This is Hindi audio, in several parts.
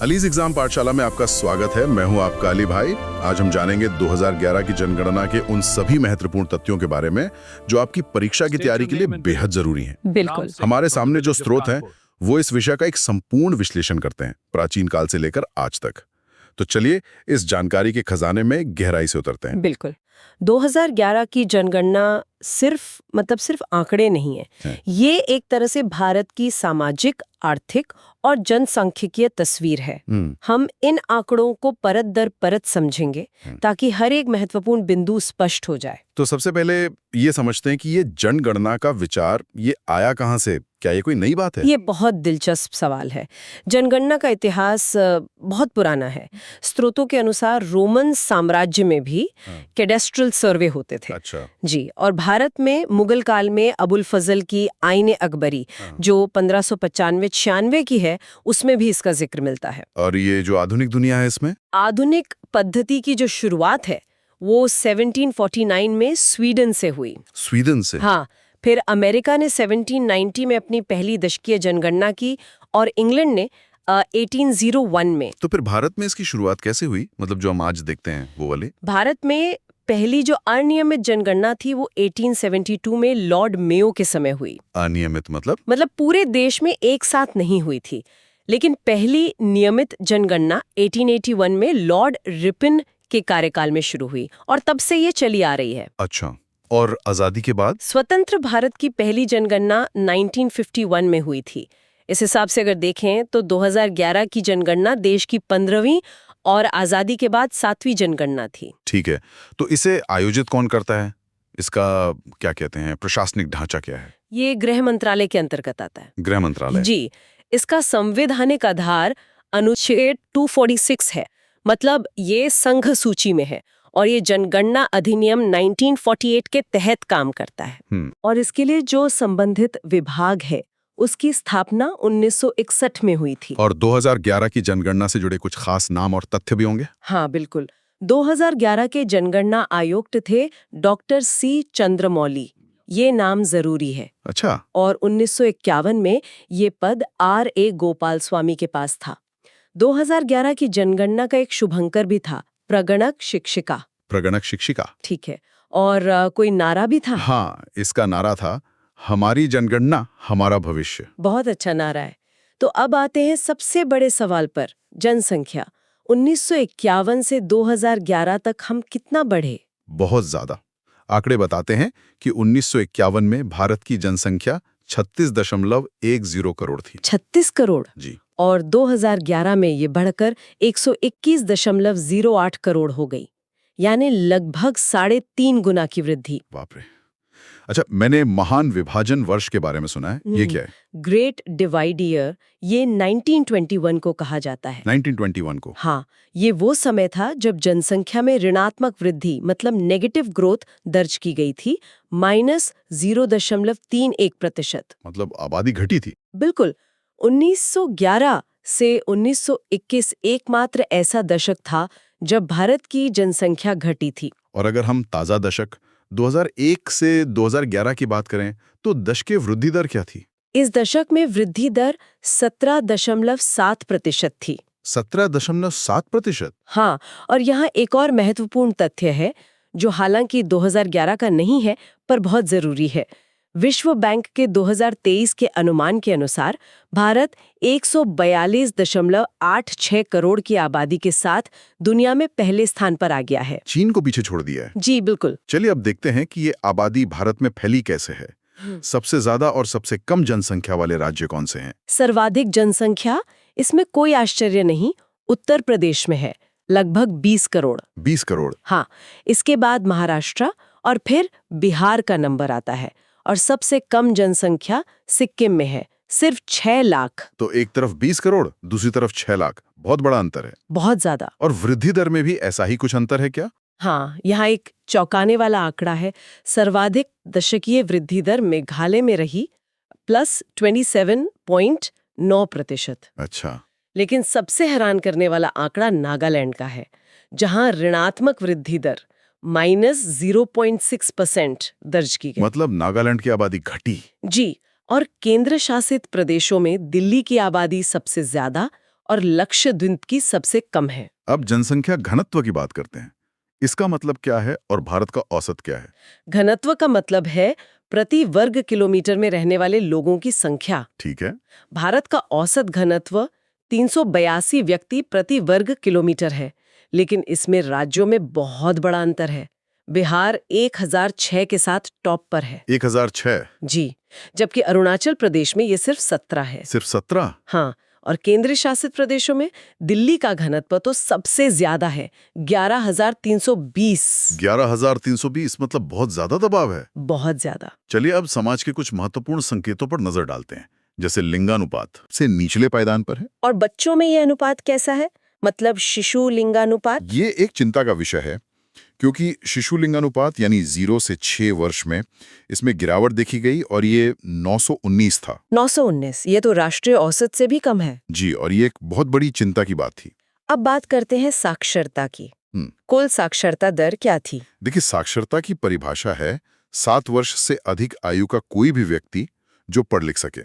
अलीज एग्जाम पाठशाला में आपका स्वागत है। मैं हूं आपका अली भाई। आज हम जानेंगे 2011 की जनगणना के उन सभी महत्वपूर्ण तथ्यों के बारे में जो आपकी परीक्षा की तैयारी के लिए बेहद जरूरी हैं। बिल्कुल। हमारे सामने जो स्रोत हैं वो इस विषय का एक संपूर्ण विश्लेषण करते हैं, प्राचीन काल से लेकर आज तक। तो चलिए इस जानकारी के खजाने में गहराई से उतरते हैं। बिल्कुल। 2011 की जनगणना सिर्फ आंकड़े नहीं है। ये एक तरह से भारत की सामाजिक, आर्थिक और जनसांख्यिकीय तस्वीर है। हम इन आंकड़ों को परत दर परत समझेंगे ताकि हर एक महत्वपूर्ण बिंदु स्पष्ट हो जाए। तो सबसे पहले ये समझते हैं कि ये जनगणना का विचार ये आया कहाँ से? क्या ये कोई नई बात है? ये बहुत दिलचस्प सवाल है। जनगणना का इतिहास बहुत पुराना है। स्रोतों के अनुसार रोमन साम्राज्य में भी कैडेस्ट्रल सर्वे होते थे। अच्छा। जी, और भारत में मुगल काल में अबुल फजल की आईने अकबरी जो 1595-96 की है, उसमें भी इसका जिक्र मिलता है। और ये जो आधुनिक दुनिया है इसमें? आधुनिक पद्धति की जो शुरुआत है वो 1749 में स्वीडन से हुई। स्वीडन से? हाँ, फिर अमेरिका ने 1790 में अपनी पहली दशकीय जनगणना की और इंग्लैंड ने 1801 में। तो फिर भारत में इसकी शुरुआत कैसे हुई? मतलब जो हम आज देखते हैं वो वाली? भारत में पहली जो अनियमित जनगणना थी वो 1872 में लॉर्ड मेयो के समय हुई। अनियमित मतलब पूरे देश में एक साथ नहीं हुई थी, लेकिन पहली नियमित जनगणना 1881 में लॉर्ड रिपन के कार्यकाल में शुरू हुई और तब से ये चली आ रही है। अच्छा, और आजादी के बाद? स्वतंत्र भारत की पहली जनगणना 1951 में हुई थी। इस हिसाब से अगर देखें तो 2011 की जनगणना देश की 15वीं और आजादी के बाद 7वीं जनगणना थी। ठीक है, तो इसे आयोजित कौन करता है? इसका क्या कहते हैं, प्रशासनिक ढांचा क्या है? ये गृह मंत्रालय के अंतर्गत आता है। गृह मंत्रालय? जी, इसका संवैधानिक आधार अनुच्छेद 246 है। मतलब ये संघ सूची में है और ये जनगणना अधिनियम 1948 के तहत काम करता है। और इसके लिए जो संबंधित विभाग है उसकी स्थापना 1961 में हुई थी। और 2011 की जनगणना से जुड़े कुछ खास नाम और तथ्य भी होंगे? हाँ, बिल्कुल। 2011 के जनगणना आयुक्त थे डॉक्टर सी चंद्रमौली। ये नाम जरूरी है। अच्छा। और 1951 में ये पद R.A. गोपाल स्वामी के पास था। 2011 की जनगणना का एक शुभंकर भी था, प्रगणक शिक्षिका। प्रगणक शिक्षिका? ठीक है। और कोई नारा भी था? हाँ, इसका नारा था, हमारी जनगणना हमारा भविष्य। बहुत अच्छा नारा है। तो अब आते हैं सबसे बड़े सवाल पर, जनसंख्या। 1951 से 2011 तक हम कितना बढ़े? बहुत ज्यादा। आंकड़े बताते हैं कि 1951 में भारत की जनसंख्या 36.10 करोड़ थी। 36 करोड़? जी। और 2011 में ये बढ़कर 121.08 करोड़ हो गई, यानी लगभग 3.5 गुना की वृद्धि। बाप रे। अच्छा, मैंने महान विभाजन वर्ष के बारे में सुना है, ये क्या है? ग्रेट डिवाइड ईयर, ये 1921 को कहा जाता है। 1921 को? हाँ, ये वो समय था जब जनसंख्या में ऋणात्मक वृद्धि मतलब नेगेटिव ग्रोथ दर्ज की गई थी, -0.31%। मतलब आबादी घटी थी? बिल्कुल। 1911 से 1921 एकमात्र ऐसा दशक था जब भारत की जनसंख्या घटी थी। और अगर हम ताजा दशक 2001 से 2011 की बात करें तो दशकीय वृद्धि दर क्या थी? इस दशक में वृद्धि दर 17.7% थी। 17.7%? हाँ, और यहाँ एक और महत्वपूर्ण तथ्य है जो हालांकि 2011 का नहीं है पर बहुत जरूरी है। विश्व बैंक के 2023 के अनुमान के अनुसार भारत 142.86 करोड़ की आबादी के साथ दुनिया में पहले स्थान पर आ गया है। चीन को पीछे छोड़ दिया है? जी बिल्कुल। चलिए अब देखते हैं कि ये आबादी भारत में फैली कैसे है। सबसे ज्यादा और सबसे कम जनसंख्या वाले राज्य कौन से हैं? सर्वाधिक जनसंख्या, इसमें कोई आश्चर्य नहीं, उत्तर प्रदेश में है, लगभग 20 करोड़। 20 करोड़? हाँ, इसके बाद महाराष्ट्र और फिर बिहार का नंबर आता है। और सबसे कम जनसंख्या सिक्किम में है, सिर्फ 6 लाख। तो एक तरफ 20 करोड़, दूसरी तरफ 6 लाख, बहुत बड़ा अंतर है। बहुत ज्यादा। और वृद्धि दर में भी ऐसा ही कुछ अंतर है क्या? हाँ, यहाँ एक चौंकाने वाला आंकड़ा है। सर्वाधिक दशकीय वृद्धि दर मेघालय में रही, +27.9%। अच्छा। लेकिन सबसे हैरान करने वाला आंकड़ा नागालैंड का है, जहां ऋणात्मक वृद्धि दर -0.6% दर्ज की गई। मतलब नागालैंड की आबादी घटी? जी, और केंद्र शासित प्रदेशों में दिल्ली की आबादी सबसे ज्यादा और लक्षद्वीप की सबसे कम है। अब जनसंख्या घनत्व की बात करते हैं। इसका मतलब क्या है और भारत का औसत क्या है? घनत्व का मतलब है प्रति वर्ग किलोमीटर में रहने वाले लोगों की संख्या। ठीक है। भारत का औसत घनत्व 382 व्यक्ति प्रति वर्ग किलोमीटर है, लेकिन इसमें राज्यों में बहुत बड़ा अंतर है। बिहार 1006 के साथ टॉप पर है। 1006? जी, जबकि अरुणाचल प्रदेश में ये सिर्फ 17 है। सिर्फ 17? हाँ, और केंद्रीय शासित प्रदेशों में दिल्ली का घनत्व तो सबसे ज्यादा है, 11,320। 11,320 मतलब बहुत ज्यादा दबाव है। बहुत ज्यादा। चलिए अब समाज के कुछ महत्वपूर्ण संकेतों पर नजर डालते हैं, जैसे लिंगानुपात से निचले पायदान पर है। और बच्चों में ये अनुपात कैसा है, मतलब शिशु लिंगानुपात? ये एक चिंता का विषय है, क्योंकि शिशु लिंगानुपात यानी 0 से 6 वर्ष में इसमें गिरावट देखी गई और ये 919 था। 919, ये तो राष्ट्रीय औसत से भी कम है। जी, और ये एक बहुत बड़ी चिंता की बात थी। अब बात करते हैं साक्षरता की। कुल साक्षरता दर क्या थी? देखिए, साक्षरता की परिभाषा है 7 वर्ष से अधिक आयु का कोई भी व्यक्ति जो पढ़ लिख सके।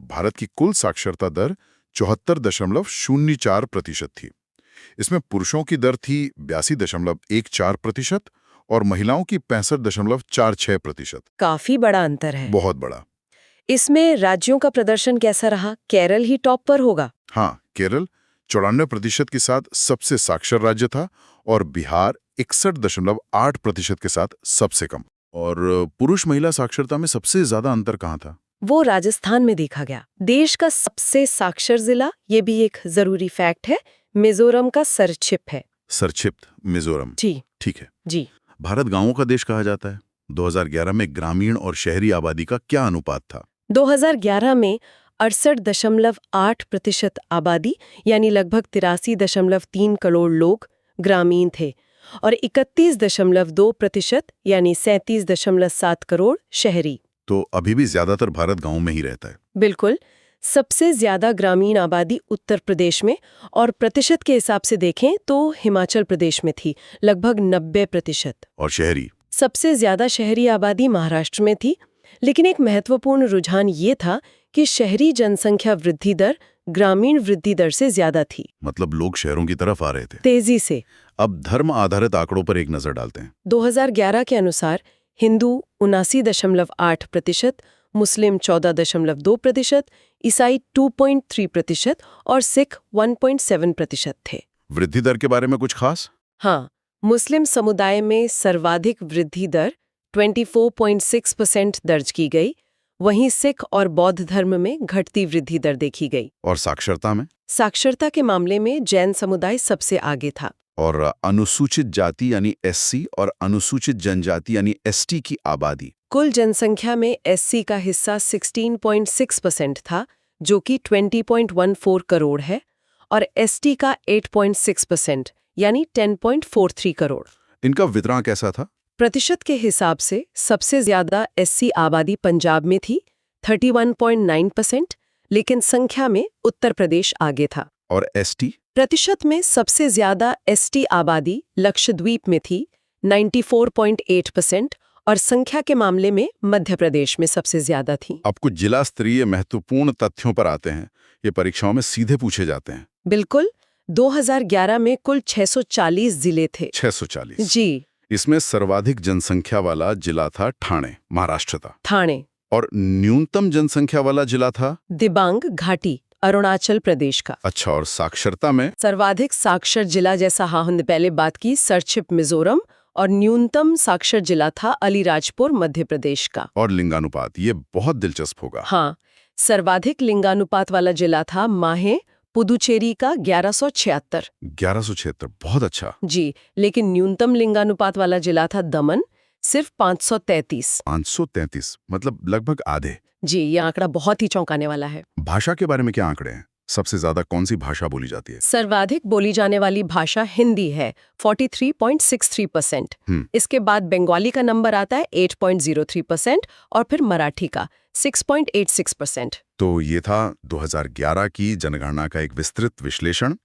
भारत की कुल साक्षरता दर 74.04% थी। इसमें पुरुषों की दर थी 82.14% और महिलाओं की 65.46%। काफी बड़ा अंतर है। बहुत बड़ा। इसमें राज्यों का प्रदर्शन कैसा रहा? केरल ही टॉप पर होगा। हाँ, केरल 94% के साथ सबसे साक्षर राज्य था और बिहार 61.8% के साथ सबसे कम। और पुरुष महिला साक्षरता में सबसे ज्यादा अंतर कहाँ था? वो राजस्थान में देखा गया। देश का सबसे साक्षर जिला, ये भी एक जरूरी फैक्ट है, मिजोरम का सरछिप है। सरछिप मिजोरम? जी ठीक है। जी। भारत गांवों का देश कहा जाता है। 2011 में ग्रामीण और शहरी आबादी का क्या अनुपात था? 2011 में 68.8% आबादी यानी लगभग 83.3 करोड़ लोग ग्रामीण थे और 31.2% यानी 37.7 करोड़ शहरी। तो अभी भी ज्यादातर भारत गांव में ही रहता है। बिल्कुल। सबसे ज्यादा ग्रामीण आबादी उत्तर प्रदेश में और प्रतिशत के हिसाब से देखें तो हिमाचल प्रदेश में थी, लगभग 90%। और शहरी? सबसे ज्यादा शहरी आबादी महाराष्ट्र में थी, लेकिन एक महत्वपूर्ण रुझान ये था कि शहरी जनसंख्या वृद्धि दर ग्रामीण वृद्धि दर से ज्यादा थी। मतलब लोग शहरों की तरफ आ रहे थे तेजी से। अब धर्म आधारित आंकड़ों पर एक नजर डालते हैं। 2011 के अनुसार हिंदू 79.8%, मुस्लिम 14.2%, ईसाई 2.3% और सिख 1.7% थे। वृद्धि दर के बारे में कुछ खास? हाँ, मुस्लिम समुदाय में सर्वाधिक वृद्धि दर 24.6% दर्ज की गई, वहीं सिख और बौद्ध धर्म में घटती वृद्धि दर देखी गई। और साक्षरता में? साक्षरता के मामले में जैन समुदाय सबसे आगे था। और अनुसूचित जाति यानी एससी और अनुसूचित जनजाति यानी एसटी की आबादी? कुल जनसंख्या में एससी का हिस्सा 16.6% था, जो कि 20.14 करोड़ है, और एसटी का 8.6% यानी 10.43 करोड़। इनका वितरण कैसा था? प्रतिशत के हिसाब से सबसे ज्यादा एससी आबादी पंजाब में थी 31.9%, लेकिन संख्या में उत्तर प्रदेश आगे था। और एसटी? प्रतिशत में सबसे ज्यादा एसटी आबादी लक्षद्वीप में थी 94.8% और संख्या के मामले में मध्य प्रदेश में सबसे ज्यादा थी। अब कुछ जिला स्तरीय महत्वपूर्ण तथ्यों पर आते हैं। ये परीक्षाओं में सीधे पूछे जाते हैं। बिल्कुल। 2011 में कुल 640 जिले थे। 640? जी। इसमें सर्वाधिक जनसंख्या वाला जिला था ठाणे, महाराष्ट्र था। ठाणे। और न्यूनतम जनसंख्या वाला जिला था? दिबांग घाटी, अरुणाचल प्रदेश का। अच्छा, और साक्षरता में? सर्वाधिक साक्षर जिला, जैसा हमने पहले बात की, सरछिप मिजोरम, और न्यूनतम साक्षर जिला था अलीराजपुर मध्य प्रदेश का। और लिंगानुपात, ये बहुत दिलचस्प होगा। हाँ, सर्वाधिक लिंगानुपात वाला जिला था माहे, पुदुचेरी का 1176। 1176, बहुत अच्छा। जी, लेकिन न्यूनतम लिंगानुपात वाला जिला था दमन, सिर्फ 533। 533 मतलब लगभग आधे। जी, ये आंकड़ा बहुत ही चौंकाने वाला है। भाषा के बारे में क्या आंकड़े हैं? सबसे ज्यादा कौन सी भाषा बोली जाती है? सर्वाधिक बोली जाने वाली भाषा हिंदी है 43.63%। इसके बाद बंगाली का नंबर आता है 8.03% और फिर मराठी का 6.86%। तो ये था 2011 की जनगणना का एक विस्तृत विश्लेषण।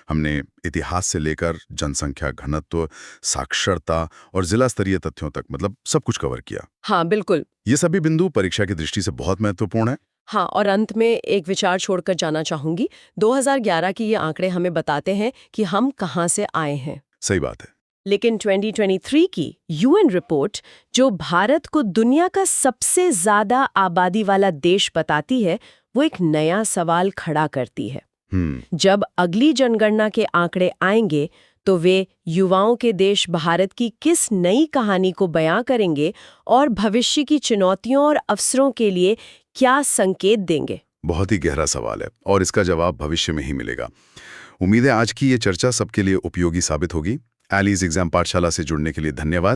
हमने इतिहास से लेकर जनसंख्या घनत्व, साक्षरता और जिला स्तरीय तथ्यों तक मतलब सब कुछ कवर किया। हाँ बिल्कुल। ये सभी बिंदु परीक्षा की दृष्टि से बहुत महत्वपूर्ण है। हाँ, और अंत में एक विचार छोड़कर जाना चाहूंगी। 2011 की ये आंकड़े हमें बताते हैं कि हम कहाँ से आए हैं। सही बात है। लेकिन 2023 की यूएन रिपोर्ट, जो भारत को दुनिया का सबसे ज्यादा आबादी वाला देश बताती है, वो एक नया सवाल खड़ा करती है। जब अगली जनगणना के आंकड़े आएंगे तो वे युवाओं के देश भारत की किस नई कहानी को बयां करेंगे और भविष्य की चुनौतियों और अवसरों के लिए क्या संकेत देंगे? बहुत ही गहरा सवाल है और इसका जवाब भविष्य में ही मिलेगा। उम्मीद है आज की ये चर्चा सबके लिए उपयोगी साबित होगी। एलीज एग्जाम पाठशाला से जुड़ने के लिए धन्यवाद।